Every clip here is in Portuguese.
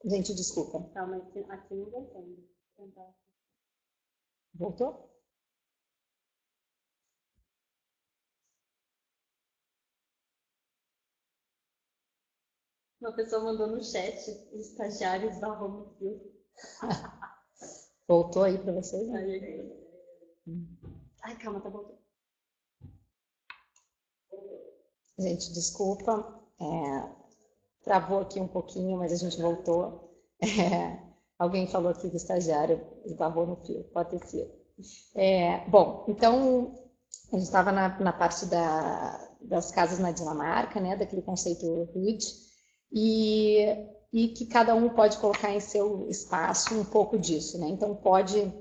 Gente, desculpa. Calma, aqui não voltando. Voltou? Uma pessoa mandou no chat, os estagiários da Home Field. Voltou aí para vocês? Ai, calma, tá voltando. Gente, desculpa. Travou aqui um pouquinho, mas a gente voltou. Alguém falou aqui do estagiário, esbarrou no fio, pode ter sido. Bom, então, a gente estava na parte das casas na Dinamarca, né, daquele conceito RUD, e que cada um pode colocar em seu espaço um pouco disso, né? Então, pode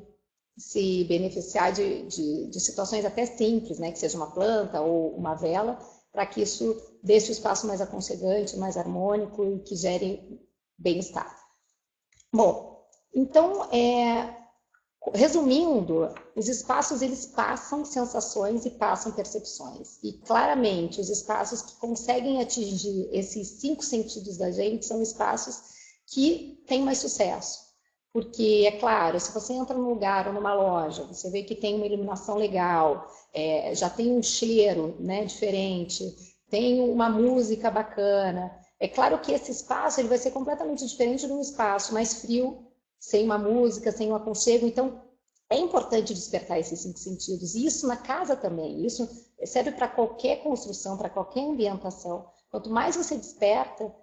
se beneficiar de situações até simples, né, que seja uma planta ou uma vela, para que isso deixe o espaço mais aconchegante, mais harmônico e que gere bem-estar. Bom, então, resumindo, os espaços eles passam sensações e passam percepções. E claramente, os espaços que conseguem atingir esses 5 sentidos da gente são espaços que têm mais sucesso. Porque, é claro, se você entra num lugar ou numa loja, você vê que tem uma iluminação legal, já tem um cheiro, né, diferente, tem uma música bacana. É claro que esse espaço ele vai ser completamente diferente de um espaço mais frio, sem uma música, sem um aconchego. Então, é importante despertar esses 5 sentidos. E isso na casa também. Isso serve para qualquer construção, para qualquer ambientação. Quanto mais você desperta,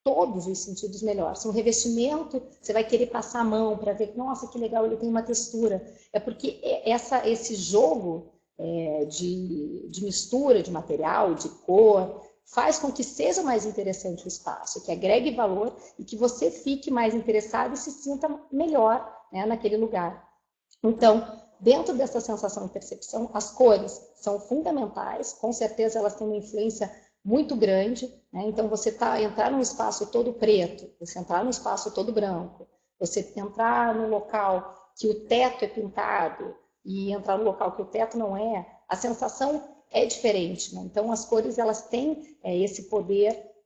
todos os sentidos melhor. Se um revestimento, você vai querer passar a mão para ver, nossa, que legal, ele tem uma textura. É porque esse jogo de mistura de material, de cor, faz com que seja mais interessante o espaço, que agregue valor e que você fique mais interessado e se sinta melhor, né, naquele lugar. Então, dentro dessa sensação e percepção, as cores são fundamentais, com certeza elas têm uma influência muito grande, né? Então, você entrar num espaço todo preto, você entrar num espaço todo branco, você entrar num local que o teto é pintado e entrar num local que o teto não é, a sensação é diferente, né? Então, as cores elas têm esse poder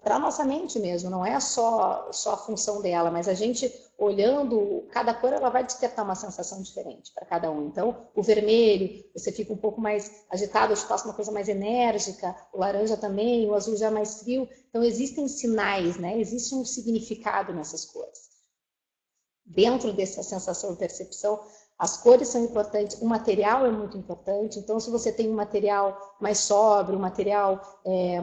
para a nossa mente mesmo, não é só a função dela, mas a gente olhando, cada cor ela vai despertar uma sensação diferente para cada um. Então, o vermelho, você fica um pouco mais agitado, te passa uma coisa mais enérgica, o laranja também, o azul já é mais frio. Então, existem sinais, né? Existe um significado nessas cores. Dentro dessa sensação e percepção, as cores são importantes, o material é muito importante. Então, se você tem um material mais sóbrio, um material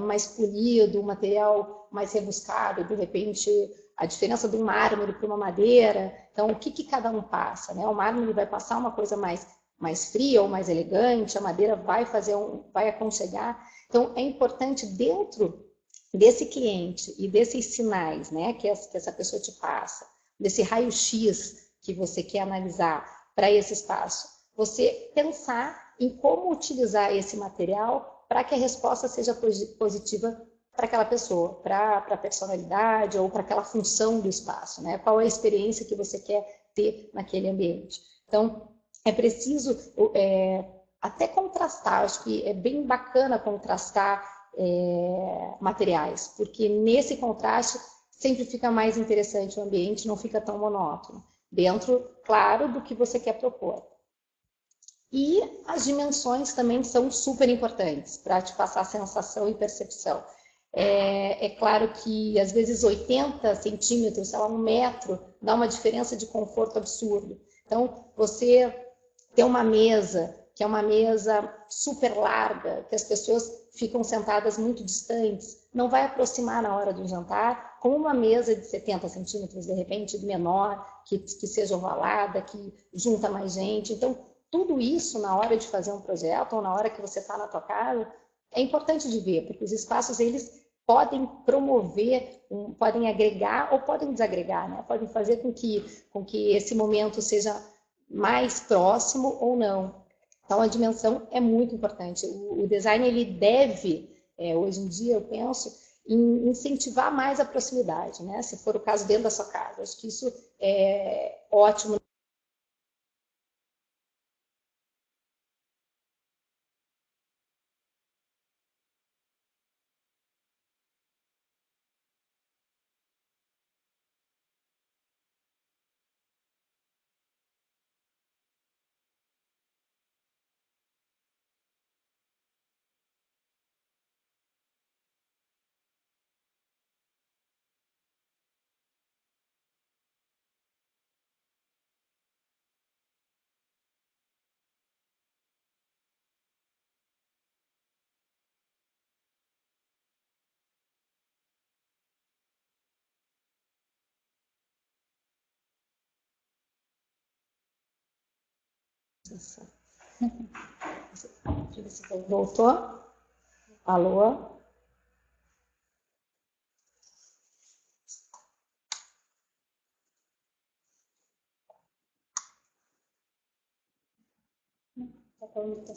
mais polido, um material mais rebuscado, de repente, a diferença de um mármore para uma madeira. Então, o que cada um passa, né? O mármore vai passar uma coisa mais fria ou mais elegante, a madeira vai aconchegar. Então, é importante dentro desse cliente e desses sinais, né, que essa pessoa te passa, desse raio-x que você quer analisar para esse espaço, você pensar em como utilizar esse material para que a resposta seja positiva para aquela pessoa, para a personalidade ou para aquela função do espaço, né? Qual é a experiência que você quer ter naquele ambiente. Então, é preciso até contrastar, acho que é bem bacana contrastar materiais, porque nesse contraste sempre fica mais interessante o ambiente, não fica tão monótono. Dentro, claro, do que você quer propor. E as dimensões também são super importantes para te passar sensação e percepção. É claro que, às vezes, 80 centímetros, sei lá, 1 metro, dá uma diferença de conforto absurdo. Então, você ter uma mesa, que é uma mesa super larga, que as pessoas ficam sentadas muito distantes, não vai aproximar na hora do jantar, como uma mesa de 70 centímetros, de repente, menor, que seja ovalada, que junta mais gente. Então, tudo isso, na hora de fazer um projeto, ou na hora que você está na tua casa, é importante de ver, porque os espaços, eles podem promover, podem agregar ou podem desagregar, né? Podem fazer com que esse momento seja mais próximo ou não. Então, a dimensão é muito importante. O design, ele deve, hoje em dia, eu penso, em incentivar mais a proximidade, né? Se for o caso dentro da sua casa. Acho que isso é ótimo. Deixa eu ver se voltou. Alô?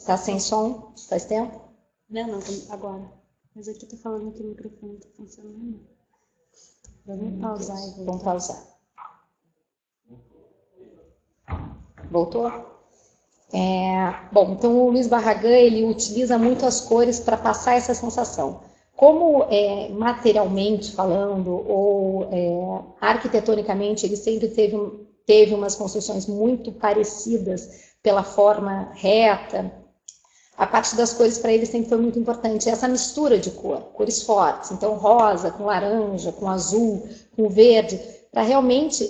Tá sem som? Faz tempo? Não, agora. Mas aqui tá falando que o microfone tá funcionando. Vamos pausar e voltar. Vamos pausar. Voltou? Bom, então o Luiz Barragán, ele utiliza muito as cores para passar essa sensação. Como materialmente falando, ou arquitetonicamente, ele sempre teve umas construções muito parecidas pela forma reta, a parte das cores para ele sempre foi muito importante. Essa mistura de cores fortes, então rosa com laranja, com azul, com verde, para realmente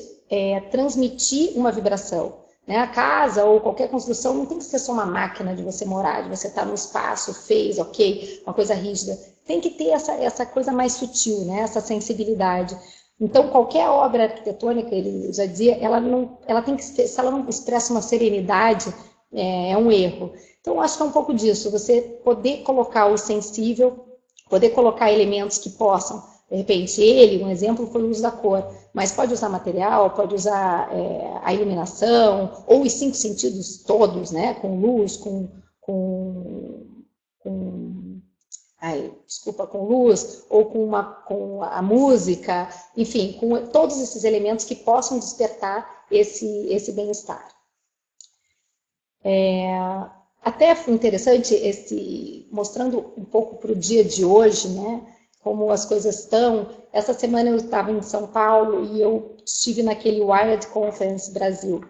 transmitir uma vibração. Né? A casa ou qualquer construção não tem que ser só uma máquina de você morar, de você estar no espaço, fez, ok, uma coisa rígida. Tem que ter essa coisa mais sutil, né? Essa sensibilidade. Então, qualquer obra arquitetônica, ele já dizia, ela tem que, se ela não expressa uma serenidade, é um erro. Então, acho que é um pouco disso, você poder colocar o sensível, poder colocar elementos que possam, de repente, um exemplo foi o uso da cor, mas pode usar material, pode usar a iluminação, ou os 5 sentidos todos, né, com luz, com luz, ou com a música, enfim, com todos esses elementos que possam despertar esse bem-estar. Até foi interessante mostrando um pouco para o dia de hoje, né, como as coisas estão. Essa semana eu estava em São Paulo e eu estive naquele Wired Conference Brasil.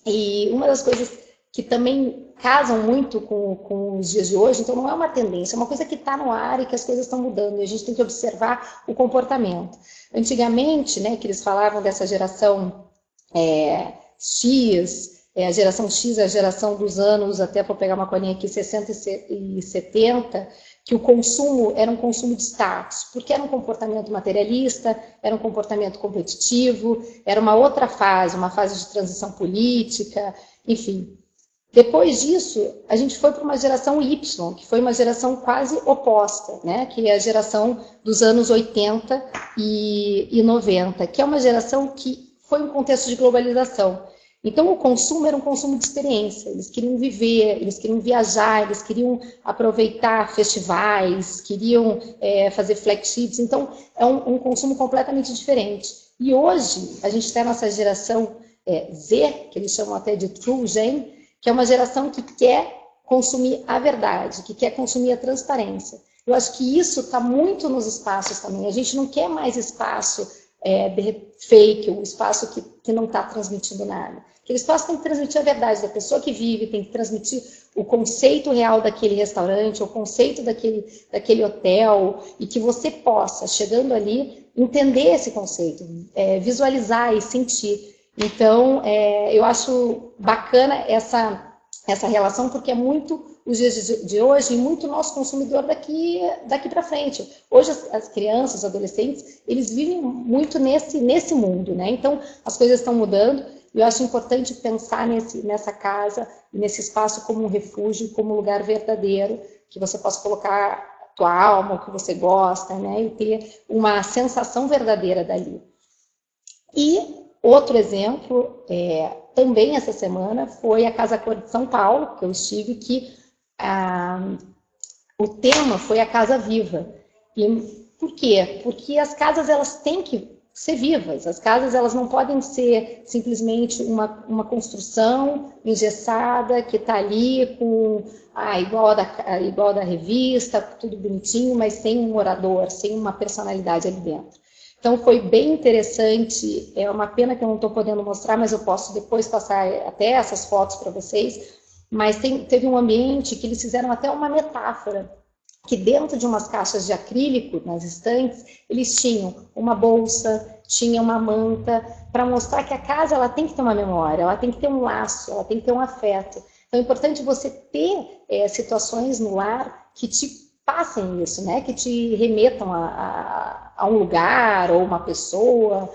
E uma das coisas que também casam muito com os dias de hoje, então não é uma tendência, é uma coisa que está no ar e que as coisas estão mudando, e a gente tem que observar o comportamento. Antigamente, né, que eles falavam dessa geração X, a geração X é a geração dos anos, até para pegar uma colinha aqui, 60 e 70, que o consumo era um consumo de status, porque era um comportamento materialista, era um comportamento competitivo, era uma outra fase, uma fase de transição política, enfim. Depois disso, a gente foi para uma geração Y, que foi uma geração quase oposta, né? Que é a geração dos anos 80 e 90, que é uma geração que foi um contexto de globalização. Então, o consumo era um consumo de experiência, eles queriam viver, eles queriam viajar, eles queriam aproveitar festivais, queriam fazer flagships, então é um consumo completamente diferente. E hoje, a gente está nessa geração Z, que eles chamam até de True Gen, que é uma geração que quer consumir a verdade, que quer consumir a transparência. Eu acho que isso está muito nos espaços também, a gente não quer mais espaço fake, um espaço que não está transmitindo nada. Aquele espaço tem que transmitir a verdade da pessoa que vive, tem que transmitir o conceito real daquele restaurante, o conceito daquele hotel, e que você possa, chegando ali, entender esse conceito, visualizar e sentir. Então, eu acho bacana essa relação, porque é muito os dias de hoje e muito nosso consumidor daqui para frente. Hoje as crianças, os adolescentes, eles vivem muito nesse mundo, né? Então, as coisas estão mudando e eu acho importante pensar nessa casa, nesse espaço como um refúgio, como um lugar verdadeiro, que você possa colocar a tua alma, o que você gosta, né? E ter uma sensação verdadeira dali. E outro exemplo, também essa semana, foi a Casa Cor de São Paulo, que eu estive, que o tema foi a casa viva. E por quê? Porque as casas elas têm que ser vivas, as casas elas não podem ser simplesmente uma construção engessada que está ali com igual da revista, tudo bonitinho, mas sem um morador, sem uma personalidade ali dentro. Então foi bem interessante, é uma pena que eu não estou podendo mostrar, mas eu posso depois passar até essas fotos para vocês, mas teve um ambiente que eles fizeram até uma metáfora, que dentro de umas caixas de acrílico, nas estantes, eles tinham uma bolsa, tinha uma manta, para mostrar que a casa ela tem que ter uma memória, ela tem que ter um laço, ela tem que ter um afeto. Então é importante você ter situações no lar que te passem isso, né? Que te remetam a um lugar ou uma pessoa,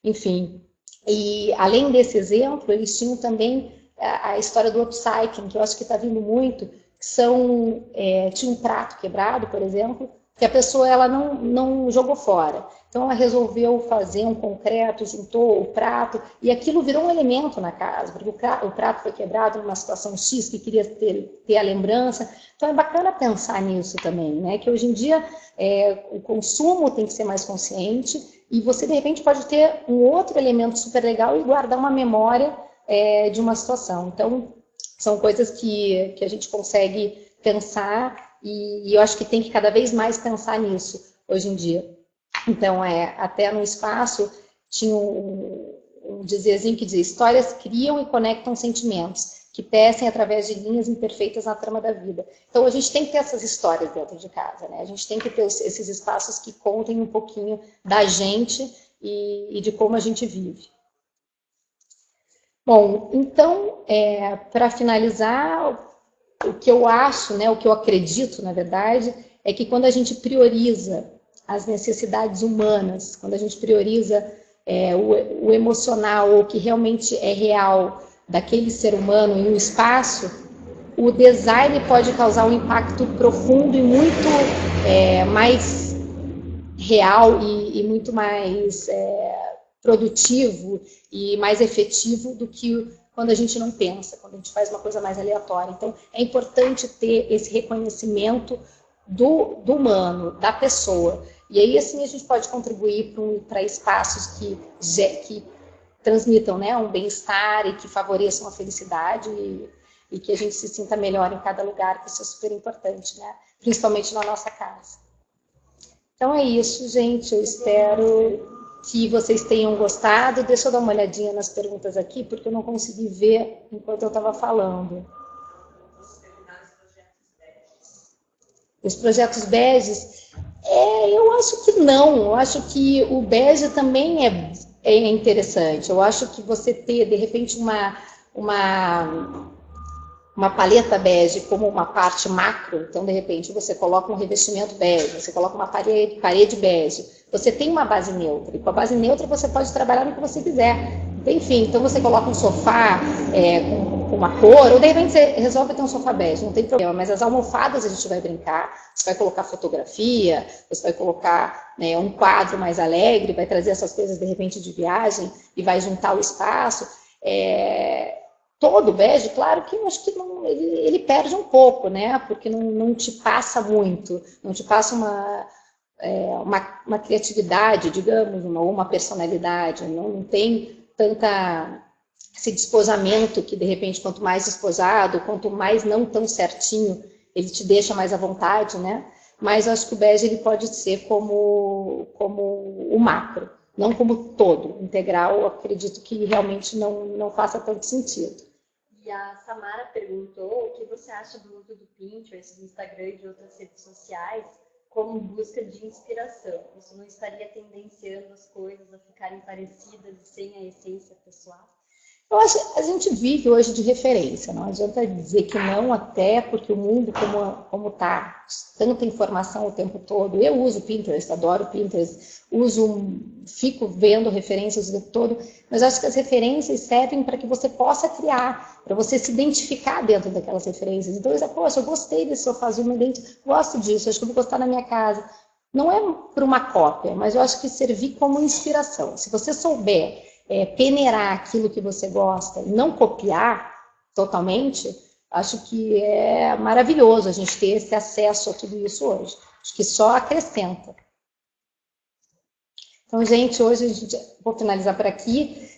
enfim. E além desse exemplo, eles tinham também a história do upcycling, que eu acho que está vindo muito, tinha um prato quebrado, por exemplo, que a pessoa ela não jogou fora. Então ela resolveu fazer um concreto, juntou o prato, e aquilo virou um elemento na casa, porque o prato foi quebrado numa situação X que queria ter a lembrança. Então é bacana pensar nisso também, né? Que hoje em dia o consumo tem que ser mais consciente, e você de repente pode ter um outro elemento super legal e guardar uma memória de uma situação. Então são coisas que a gente consegue pensar, e eu acho que tem que cada vez mais pensar nisso hoje em dia. Então, até no espaço tinha um dizerzinho que dizia: histórias criam e conectam sentimentos, que tecem através de linhas imperfeitas na trama da vida. Então, a gente tem que ter essas histórias dentro de casa, né? A gente tem que ter esses espaços que contem um pouquinho da gente e de como a gente vive. Bom, então, para finalizar, o que eu acho, né, o que eu acredito, na verdade, é que quando a gente prioriza as necessidades humanas, quando a gente prioriza o emocional, o que realmente é real daquele ser humano em um espaço, o design pode causar um impacto profundo e muito mais real e muito mais produtivo e mais efetivo do que quando a gente não pensa, quando a gente faz uma coisa mais aleatória. Então, é importante ter esse reconhecimento do humano, da pessoa. E aí, assim, a gente pode contribuir para espaços que transmitam, né, um bem-estar e que favoreçam a felicidade e que a gente se sinta melhor em cada lugar, que isso é super importante, né? Principalmente na nossa casa. Então é isso, gente. Eu espero que vocês tenham gostado. Deixa eu dar uma olhadinha nas perguntas aqui, porque eu não consegui ver enquanto eu estava falando. Os projetos beges, eu acho que não. Eu acho que o bege também é interessante. Eu acho que você ter, de repente, uma paleta bege como uma parte macro, então de repente você coloca um revestimento bege, você coloca uma parede bege, você tem uma base neutra, e com a base neutra você pode trabalhar no que você quiser. Enfim, então você coloca um sofá com uma cor, ou de repente você resolve ter um sofá bege, não tem problema, mas as almofadas a gente vai brincar, você vai colocar fotografia, você vai colocar um quadro mais alegre, vai trazer essas coisas de repente de viagem e vai juntar o espaço. Todo bege, claro que eu acho que não, ele perde um pouco, né? Porque não te passa muito, não te passa uma criatividade, digamos, uma personalidade, não tem tanta esse desposamento que, de repente, quanto mais despojado, quanto mais não tão certinho, ele te deixa mais à vontade, né? Mas eu acho que o bege ele pode ser como o macro, não como todo, integral. Eu acredito que realmente não faça tanto sentido. E a Samara perguntou o que você acha do uso do Pinterest, do Instagram e de outras redes sociais como busca de inspiração. Isso não estaria tendenciando as coisas a ficarem parecidas e sem a essência pessoal? Eu acho que a gente vive hoje de referência, não adianta dizer que não, até porque o mundo como está, tanta informação o tempo todo. Eu uso Pinterest, adoro Pinterest, fico vendo referências o tempo todo, mas acho que as referências servem para que você possa criar, para você se identificar dentro daquelas referências. Então, poxa, eu gostei desse sofazinho, gosto disso, acho que eu vou gostar na minha casa. Não é por uma cópia, mas eu acho que servir como inspiração. Se você souber peneirar aquilo que você gosta e não copiar totalmente, acho que é maravilhoso a gente ter esse acesso a tudo isso hoje. Acho que só acrescenta. Então, gente, hoje vou finalizar por aqui.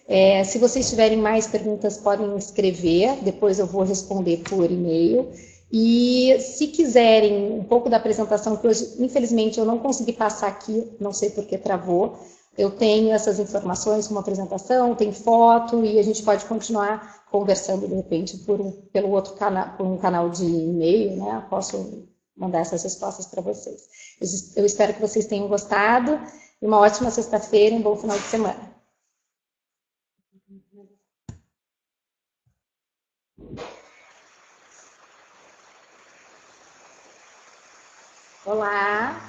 Se vocês tiverem mais perguntas, podem escrever, depois eu vou responder por e-mail. E se quiserem um pouco da apresentação, que hoje, infelizmente, eu não consegui passar aqui, não sei por que travou, eu tenho essas informações como apresentação, tem foto, e a gente pode continuar conversando, de repente, pelo outro canal, por um canal de e-mail, né? Posso mandar essas respostas para vocês. Eu espero que vocês tenham gostado. Uma ótima sexta-feira e um bom final de semana. Olá.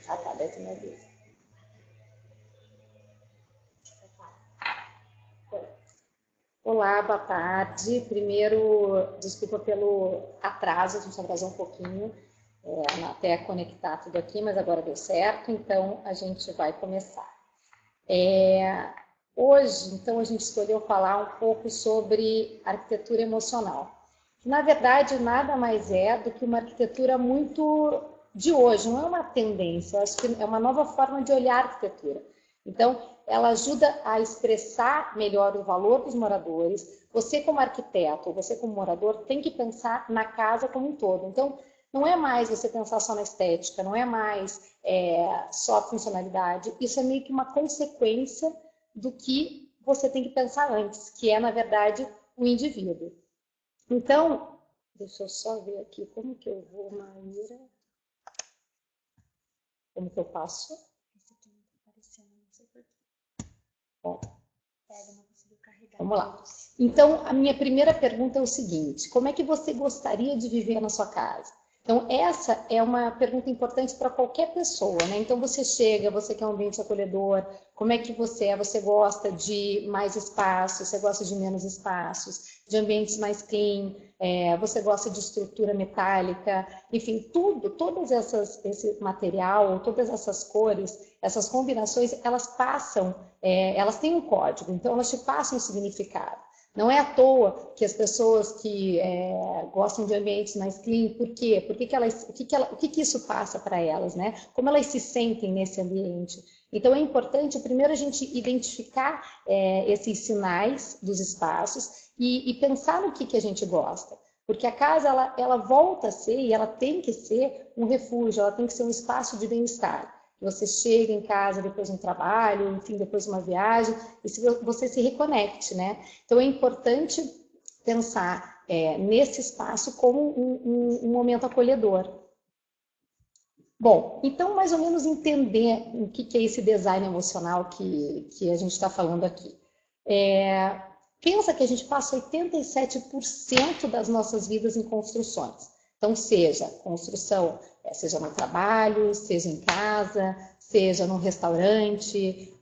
Ah, tá, desce minha vez. Olá, boa tarde. Primeiro, desculpa pelo atraso, a gente atrasou um pouquinho até conectar tudo aqui, mas agora deu certo, então a gente vai começar. Hoje, então, a gente escolheu falar um pouco sobre arquitetura emocional. Que, na verdade, nada mais é do que uma arquitetura muito de hoje, não é uma tendência, eu acho que é uma nova forma de olhar a arquitetura. Então, ela ajuda a expressar melhor o valor dos moradores. Você, como arquiteto, ou você, como morador, tem que pensar na casa como um todo. Então, não é mais você pensar só na estética, não é mais só a funcionalidade. Isso é meio que uma consequência do que você tem que pensar antes, que é, na verdade, o indivíduo. Então, deixa eu só ver aqui como que eu vou, Maíra. Como que eu faço? Bom, vamos lá. Então, a minha primeira pergunta é o seguinte: como é que você gostaria de viver na sua casa? Então, essa é uma pergunta importante para qualquer pessoa, né? Então, você chega, você quer um ambiente acolhedor, como é que você é? Você gosta de mais espaço, você gosta de menos espaços, de ambientes mais clean, você gosta de estrutura metálica, enfim, todas esse material, todas essas cores, essas combinações, elas passam, elas têm um código, então elas te passam um significado. Não é à toa que as pessoas que gostam de ambientes mais clean, por quê? O que isso passa para elas, né? Como elas se sentem nesse ambiente? Então é importante, primeiro, a gente identificar esses sinais dos espaços e pensar no que a gente gosta. Porque a casa, ela volta a ser, e ela tem que ser um refúgio, ela tem que ser um espaço de bem-estar. Você chega em casa depois de um trabalho, enfim, depois de uma viagem, e você se reconecte, né? Então é importante pensar nesse espaço como um momento acolhedor. Bom, então mais ou menos entender o que é esse design emocional que a gente está falando aqui. Pensa que a gente passa 87% das nossas vidas em construções. Então, seja construção, seja no trabalho, seja em casa, seja num restaurante,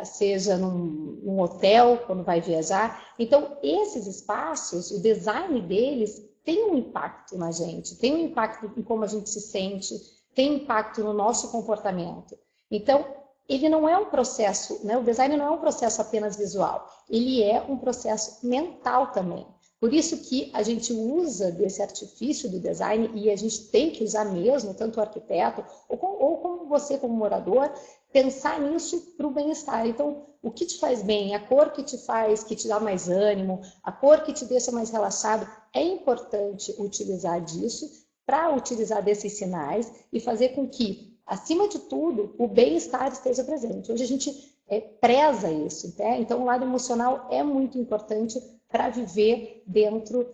seja num hotel, quando vai viajar. Então, esses espaços, o design deles tem um impacto na gente, tem um impacto em como a gente se sente, tem impacto no nosso comportamento. Então, ele não é um processo, né? O design não é um processo apenas visual, ele é um processo mental também. Por isso que a gente usa desse artifício do design, e a gente tem que usar mesmo, tanto o arquiteto, ou como você como morador, pensar nisso para o bem-estar. Então, o que te faz bem, a cor que te dá mais ânimo, a cor que te deixa mais relaxado, é importante utilizar disso, para utilizar desses sinais e fazer com que, acima de tudo, o bem-estar esteja presente. Hoje a gente preza isso, né? Então o lado emocional é muito importante para viver dentro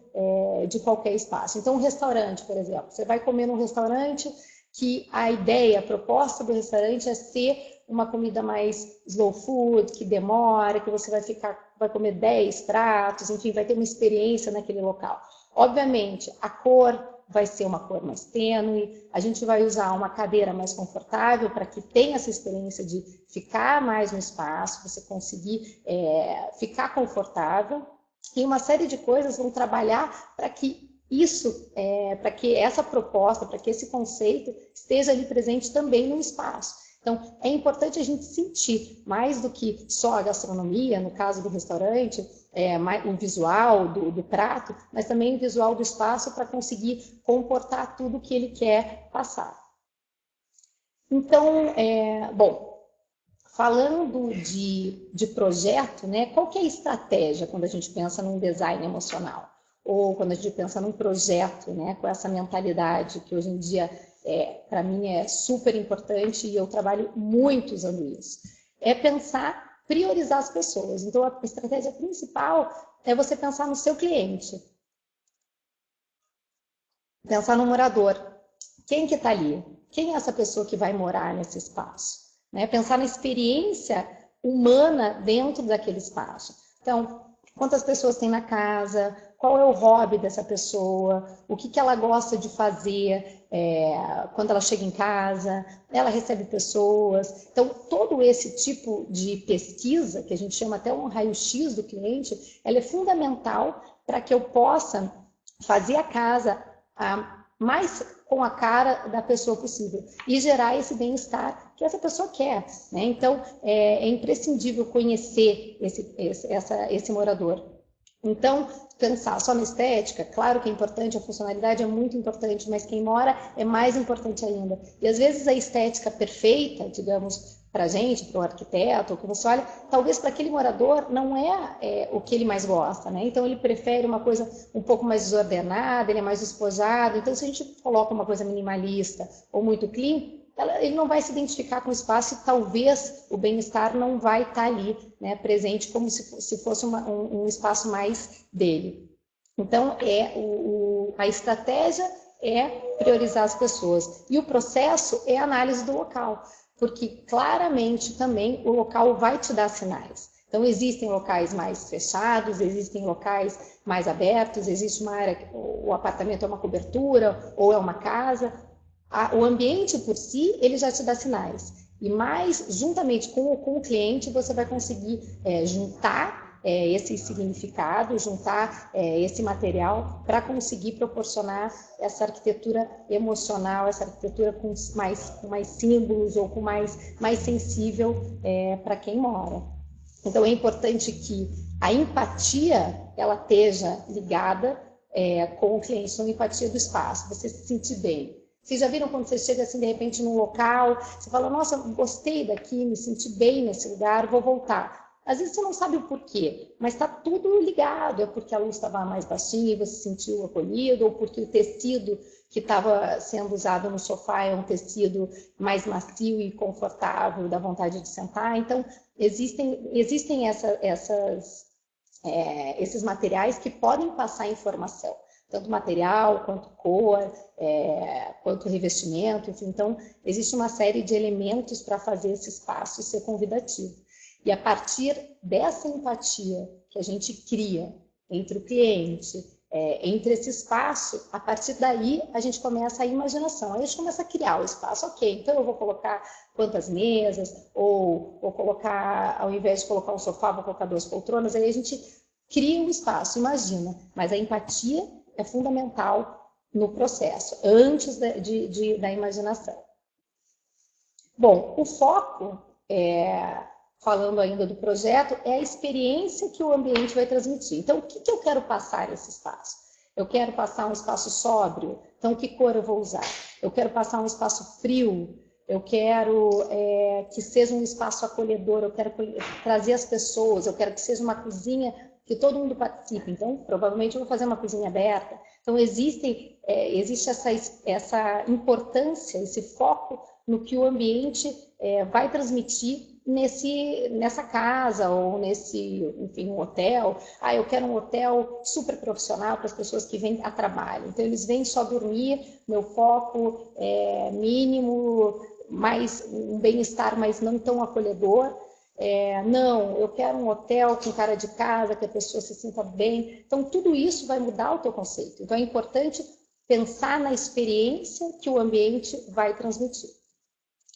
de qualquer espaço. Então um restaurante, por exemplo, você vai comer num restaurante que a ideia, a proposta do restaurante é ser uma comida mais slow food, que demora, que você vai comer 10 pratos, enfim, vai ter uma experiência naquele local. Obviamente, a cor vai ser uma cor mais tênue, a gente vai usar uma cadeira mais confortável para que tenha essa experiência de ficar mais no espaço, você conseguir ficar confortável, e uma série de coisas vão trabalhar para que para que essa proposta, para que esse conceito esteja ali presente também no espaço. Então, é importante a gente sentir, mais do que só a gastronomia, no caso do restaurante, o visual do prato, mas também o visual do espaço para conseguir comportar tudo que ele quer passar. Então, bom, falando de projeto, né, qual que é a estratégia quando a gente pensa num design emocional? Ou quando a gente pensa num projeto, né, com essa mentalidade que hoje em dia, para mim, é super importante e eu trabalho muito usando isso. É priorizar as pessoas. Então, a estratégia principal é você pensar no seu cliente. Pensar no morador. Quem que está ali? Quem é essa pessoa que vai morar nesse espaço? Né? Pensar na experiência humana dentro daquele espaço. Então, quantas pessoas tem na casa, qual é o hobby dessa pessoa, o que ela gosta de fazer quando ela chega em casa, ela recebe pessoas. Então, todo esse tipo de pesquisa, que a gente chama até um raio-x do cliente, ela é fundamental para que eu possa fazer a casa mais com a cara da pessoa possível e gerar esse bem-estar que essa pessoa quer, né? Então, é imprescindível conhecer esse morador. Então, pensar só na estética, claro que é importante, a funcionalidade é muito importante, mas quem mora é mais importante ainda. E às vezes a estética perfeita, digamos, para a gente, para o arquiteto, o que você olha, talvez para aquele morador não é o que ele mais gosta, né? Então ele prefere uma coisa um pouco mais desordenada, ele é mais despojado. Então, se a gente coloca uma coisa minimalista ou muito clean, ele não vai se identificar com o espaço e talvez o bem-estar não vai estar ali, né, presente como se fosse um espaço mais dele. Então, a estratégia é priorizar as pessoas. E o processo é a análise do local, porque claramente também o local vai te dar sinais. Então, existem locais mais fechados, existem locais mais abertos, existe uma área, o apartamento é uma cobertura ou é uma casa. O ambiente por si, ele já te dá sinais. E mais, juntamente com o cliente, você vai conseguir juntar esse significado, juntar esse material para conseguir proporcionar essa arquitetura emocional, essa arquitetura com mais símbolos ou com mais sensível para quem mora. Então, é importante que a empatia ela esteja ligada com o cliente, não empatia do espaço, você se sentir bem. Vocês já viram quando você chega assim, de repente, num local, você fala, nossa, gostei daqui, me senti bem nesse lugar, vou voltar. Às vezes você não sabe o porquê, mas está tudo ligado. É porque a luz estava mais baixinha e você se sentiu acolhido, ou porque o tecido que estava sendo usado no sofá é um tecido mais macio e confortável, dá vontade de sentar. Então, existem esses materiais que podem passar informação. Tanto material, quanto cor, quanto revestimento, enfim. Então, existe uma série de elementos para fazer esse espaço ser convidativo. E a partir dessa empatia que a gente cria entre o cliente, entre esse espaço, a partir daí a gente começa a imaginação. Aí a gente começa a criar o espaço. Ok, então eu vou colocar quantas mesas, ou vou colocar, ao invés de colocar um sofá, vou colocar 2 poltronas. Aí a gente cria um espaço, imagina. Mas a empatia é fundamental no processo, antes da imaginação. Bom, o foco, falando ainda do projeto, é a experiência que o ambiente vai transmitir. Então, o que eu quero passar nesse espaço? Eu quero passar um espaço sóbrio, então que cor eu vou usar? Eu quero passar um espaço frio, eu quero que seja um espaço acolhedor, eu quero trazer as pessoas, eu quero que seja uma cozinha que todo mundo participe. Então, provavelmente eu vou fazer uma cozinha aberta. Então, existe essa importância, esse foco no que o ambiente vai transmitir nessa casa ou enfim, um hotel. Eu quero um hotel super profissional para as pessoas que vêm a trabalho. Então, eles vêm só dormir, meu foco é mínimo, mais um bem-estar, mas não tão acolhedor. Não, eu quero um hotel com cara de casa, que a pessoa se sinta bem. Então, tudo isso vai mudar o teu conceito. Então, é importante pensar na experiência que o ambiente vai transmitir.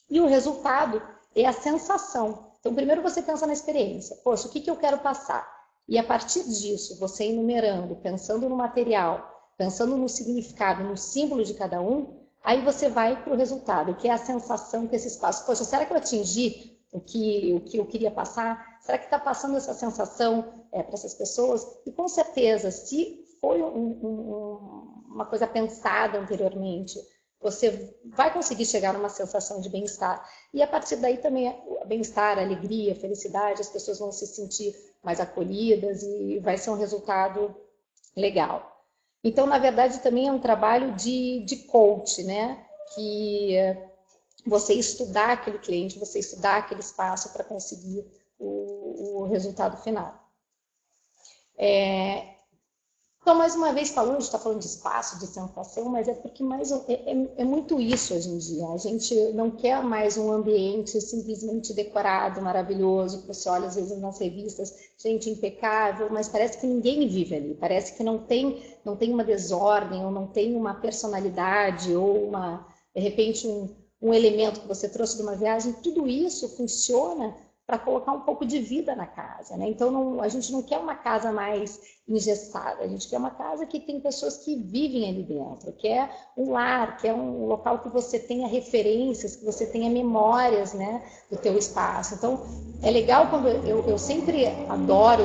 E o resultado é a sensação. Então, primeiro você pensa na experiência. Poxa, o que eu quero passar? E a partir disso, você enumerando, pensando no material, pensando no significado, no símbolo de cada um, aí você vai para o resultado, que é a sensação que esse espaço... Poxa, será que eu atingi o que eu queria passar? Será que está passando essa sensação para essas pessoas? E com certeza, se foi uma coisa pensada anteriormente, você vai conseguir chegar numa sensação de bem-estar. E a partir daí também, bem-estar, alegria, felicidade, as pessoas vão se sentir mais acolhidas e vai ser um resultado legal. Então, na verdade, também é um trabalho de coach, né? Que você estudar aquele cliente, você estudar aquele espaço para conseguir o resultado final. Então, mais uma vez falando, a gente está falando de espaço, de sensação, mas é porque é muito isso hoje em dia. A gente não quer mais um ambiente simplesmente decorado, maravilhoso, que você olha às vezes nas revistas, gente impecável, mas parece que ninguém vive ali, parece que não tem uma desordem, ou não tem uma personalidade, ou de repente um elemento que você trouxe de uma viagem. Tudo isso funciona para colocar um pouco de vida na casa, né? Então, a gente não quer uma casa mais engessada, a gente quer uma casa que tem pessoas que vivem ali dentro, que é um lar, que é um local que você tenha referências, que você tenha memórias, né, do teu espaço. Então, é legal quando eu sempre adoro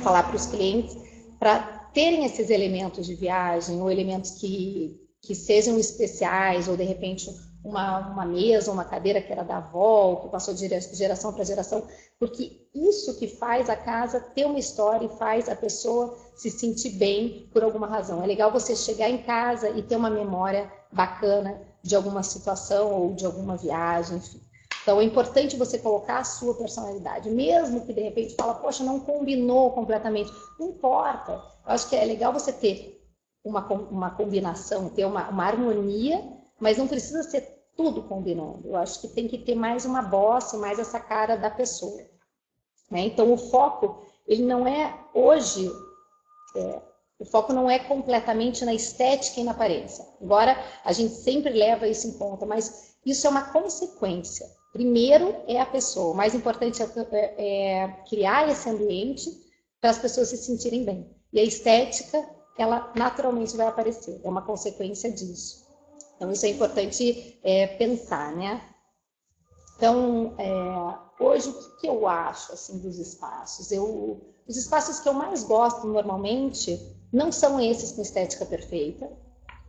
falar para os clientes para terem esses elementos de viagem, ou elementos que sejam especiais, ou de repente uma mesa, uma cadeira que era da avó, que passou de geração para geração, porque isso que faz a casa ter uma história e faz a pessoa se sentir bem por alguma razão. É legal você chegar em casa e ter uma memória bacana de alguma situação ou de alguma viagem, enfim. Então, é importante você colocar a sua personalidade, mesmo que de repente fala, poxa, não combinou completamente, não importa. Eu acho que é legal você ter uma combinação, ter uma harmonia, mas não precisa ser tudo combinando. Eu acho que tem que ter mais uma voz, mais essa cara da pessoa, né? Então, o foco, ele não é hoje, o foco não é completamente na estética e na aparência. Embora a gente sempre leva isso em conta, mas isso é uma consequência. Primeiro é a pessoa. O mais importante é criar esse ambiente para as pessoas se sentirem bem. E a estética, ela naturalmente vai aparecer. É uma consequência disso. Então, isso é importante pensar, né? Então, hoje, o que eu acho assim, dos espaços? Os espaços que eu mais gosto, normalmente, não são esses com estética perfeita,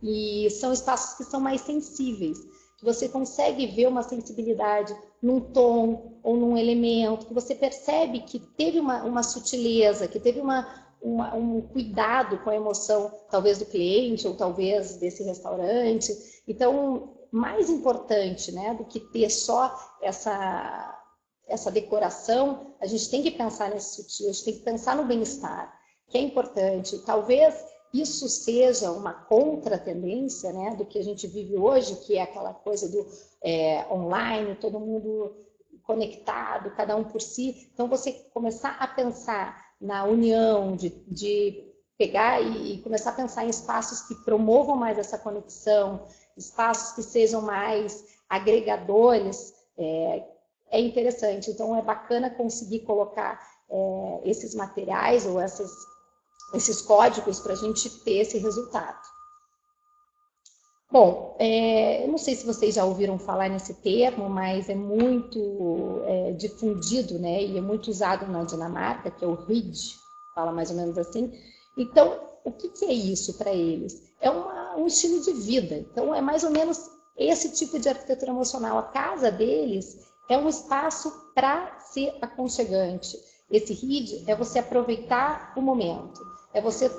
e são espaços que são mais sensíveis, que você consegue ver uma sensibilidade num tom ou num elemento, que você percebe que teve uma sutileza, que teve um cuidado com a emoção, talvez do cliente ou talvez desse restaurante. Então, mais importante, né, do que ter só essa decoração, a gente tem que pensar nesse sutil, a gente tem que pensar no bem-estar, que é importante. Talvez isso seja uma contra-tendência, né, do que a gente vive hoje, que é aquela coisa do online, todo mundo conectado, cada um por si. Então, você começar a pensar na união, de pegar e começar a pensar em espaços que promovam mais essa conexão, espaços que sejam mais agregadores, é interessante. Então, é bacana conseguir colocar esses materiais ou esses códigos para a gente ter esse resultado. Bom, eu não sei se vocês já ouviram falar nesse termo, mas é muito difundido, né? E é muito usado na Dinamarca, que é o RID, fala mais ou menos assim. Então, o que é isso para eles? É um estilo de vida. Então, é mais ou menos esse tipo de arquitetura emocional. A casa deles é um espaço para ser aconchegante. Esse RID é você aproveitar o momento, é você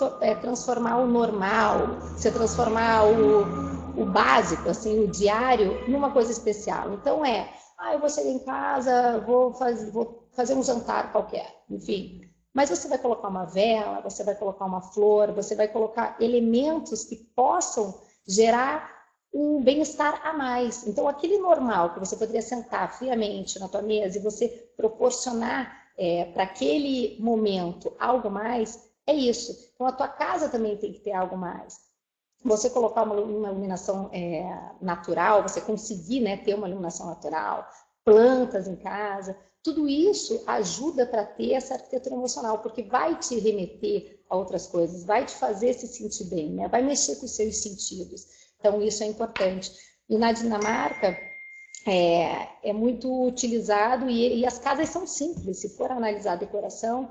transformar o normal, você transformar o básico, assim, o diário, numa coisa especial. Então eu vou chegar em casa, vou fazer um jantar qualquer, enfim. Mas você vai colocar uma vela, você vai colocar uma flor, você vai colocar elementos que possam gerar um bem-estar a mais. Então, aquele normal que você poderia sentar friamente na tua mesa e você proporcionar para aquele momento algo mais, é isso. Então, a tua casa também tem que ter algo mais. Você colocar uma iluminação natural, você conseguir, né, ter uma iluminação natural, plantas em casa, tudo isso ajuda para ter essa arquitetura emocional, porque vai te remeter a outras coisas, vai te fazer se sentir bem, né? Vai mexer com os seus sentidos. Então, isso é importante. E na Dinamarca, é muito utilizado e as casas são simples. Se for analisar a decoração,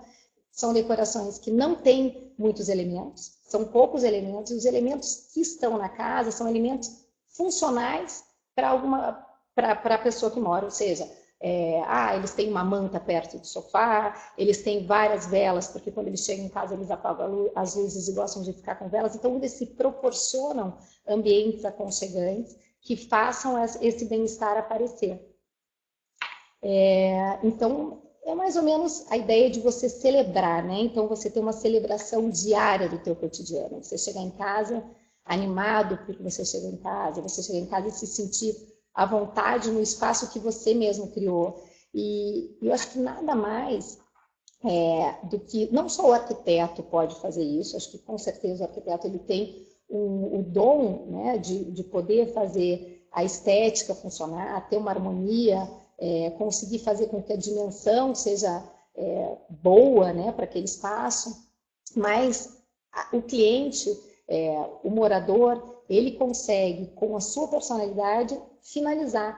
são decorações que não têm muitos elementos, são poucos elementos, e os elementos que estão na casa são elementos funcionais para a pessoa que mora, ou seja, eles têm uma manta perto do sofá, eles têm várias velas, porque quando eles chegam em casa eles apagam as luzes e gostam de ficar com velas, então eles se proporcionam ambientes aconchegantes que façam esse bem-estar aparecer. Então, É mais ou menos a ideia de você celebrar, né? Então, você tem uma celebração diária do teu cotidiano. Você chegar em casa animado porque você chega em casa, você chega em casa e se sentir à vontade no espaço que você mesmo criou. E eu acho que nada mais do que... Não só o arquiteto pode fazer isso, acho que com certeza o arquiteto ele tem o dom, né, de poder fazer a estética funcionar, ter uma harmonia, conseguir fazer com que a dimensão seja boa, né, para aquele espaço, mas o cliente, o morador, ele consegue, com a sua personalidade, finalizar